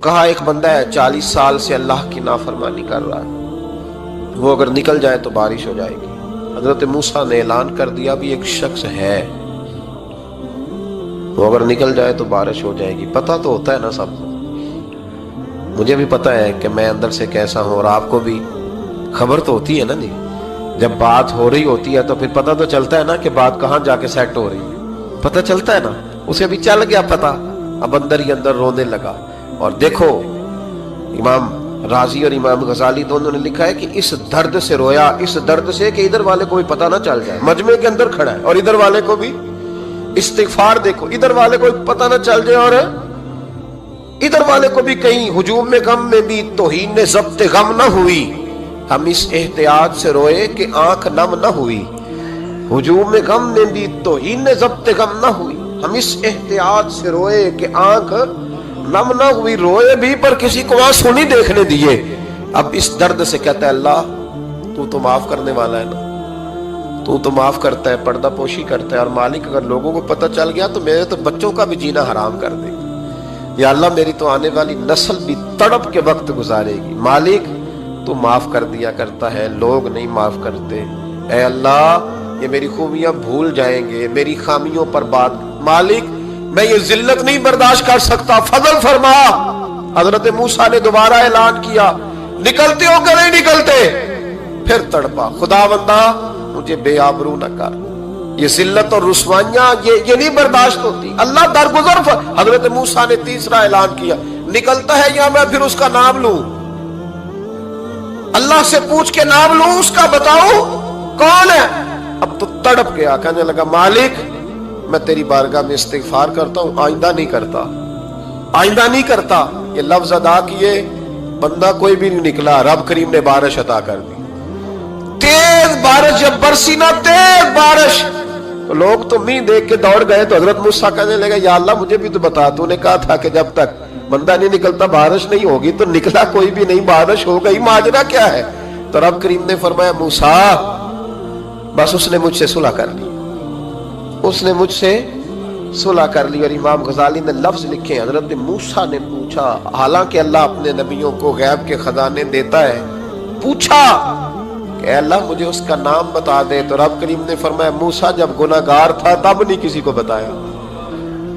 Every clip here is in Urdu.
کہا ایک بندہ ہے 40 سال سے اللہ کی نافرمانی کر رہا ہے، وہ اگر نکل جائے تو بارش ہو جائے گی۔ حضرت موسیٰ نے اعلان کر دیا بھی ایک شخص ہے، وہ اگر نکل جائے تو بارش ہو جائے گی۔ پتہ تو ہوتا ہے نا سب کو، مجھے بھی پتہ ہے کہ میں اندر سے کیسا ہوں، اور آپ کو بھی خبر تو ہوتی ہے نا جی۔ جب بات ہو رہی ہوتی ہے تو پھر پتہ تو چلتا ہے نا کہ بات کہاں جا کے سیٹ ہو رہی ہے، پتہ چلتا ہے نا۔ اسے بھی چل گیا پتہ، اب اندر ہی اندر رونے لگا۔ اور دیکھو امام رازی اور امام غزالی دونوں نے لکھا ہے کہ اس درد سے رویا، اس درد سے کہ ادھر والے کو بھی پتہ نہ چل جائے، مجمع کے اندر کھڑا ہے اور ادھر والے کو بھی استغفار، دیکھو ادھر والے کو پتہ نہ چل جائے اور ادھر والے کو بھی کہیں ہجوم میں غم میں بھی توہین نے ضبط غم نہ ہوئی۔ ہم اس احتیاط سے روئے کہ آنکھ نم نہ ہوئی، ہجوم میں غم میں بھی توہین نے ضبط غم نہ ہوئی۔ ہم اس احتیاط سے روئے کہ آنکھ نم نہ ہوئی، روئے بھی پر کسی کو آنسو نہیں دیکھنے دیے۔ اب اس درد سے کہتا ہے اللہ تو تو معاف کرنے والا ہے نا، تو تو معاف کرتا ہے، پردہ پوشی کرتا ہے، اور مالک اگر لوگوں کو پتہ چل گیا تو میرے تو بچوں کا بھی جینا حرام کر دے گا۔ یا اللہ میری تو آنے والی نسل بھی تڑپ کے وقت گزارے گی۔ مالک تو معاف کر دیا کرتا ہے، لوگ نہیں معاف کرتے۔ اے اللہ یہ میری خوبیاں بھول جائیں گے، میری خامیوں پر بات، مالک میں یہ ذلت نہیں برداشت کر سکتا، فضل فرما۔ حضرت موسیٰ نے دوبارہ اعلان کیا نکلتے ہو کہ نہیں نکلتے؟ پھر تڑپا، خدا بندہ مجھے بے آبرو نہ کر، یہ ذلت اور رسوائیاں یہ نہیں برداشت ہوتی، اللہ درگزر۔ حضرت موسیٰ نے تیسرا اعلان کیا نکلتا ہے یا میں پھر اس کا نام لوں، اللہ سے پوچھ کے نام لوں اس کا، بتاؤ کون ہے؟ اب تو تڑپ گیا، کہنے لگا مالک میں تیری بارگاہ میں استغفار کرتا ہوں، آئندہ نہیں کرتا، آئندہ نہیں کرتا۔ یہ لفظ ادا کیے، بندہ کوئی بھی نہیں نکلا، رب کریم نے بارش عطا کر دی، تیز بارش جب برسی نا، تیز بارش، تو لوگ تو منہ دیکھ کے دوڑ گئے۔ تو حضرت موسیٰ کہنے لگا یا اللہ مجھے بھی تو بتا، تو نے کہا تھا کہ جب تک بندہ نہیں نکلتا بارش نہیں ہوگی، تو نکلا کوئی بھی نہیں، بارش ہو گئی، ماجرا کیا ہے؟ تو رب کریم نے فرمایا موسیٰ بس اس نے مجھ سے صلح کر لی، اس نے مجھ سے صلح کر لی۔ اور امام غزالی نے لفظ لکھے، حضرت موسیٰ نے پوچھا، حالانکہ اللہ اپنے نبیوں کو غیب کے خزانے دیتا ہے، پوچھا کہ اے اللہ مجھے اس کا نام بتا دے۔ تو رب کریم نے فرمایا موسیٰ جب گناہگار تھا تب نہیں کسی کو بتایا،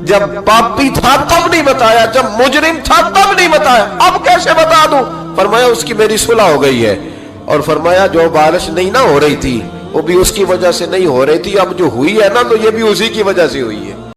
جب پاپی تھا تب نہیں بتایا، جب مجرم تھا تب نہیں بتایا، اب کیسے بتا دوں؟ فرمایا اس کی میری صلح ہو گئی ہے، اور فرمایا جو بارش نہیں نہ ہو رہی تھی وہ بھی اس کی وجہ سے نہیں ہو رہی تھی، اب جو ہوئی ہے نا تو یہ بھی اسی کی وجہ سے ہوئی ہے۔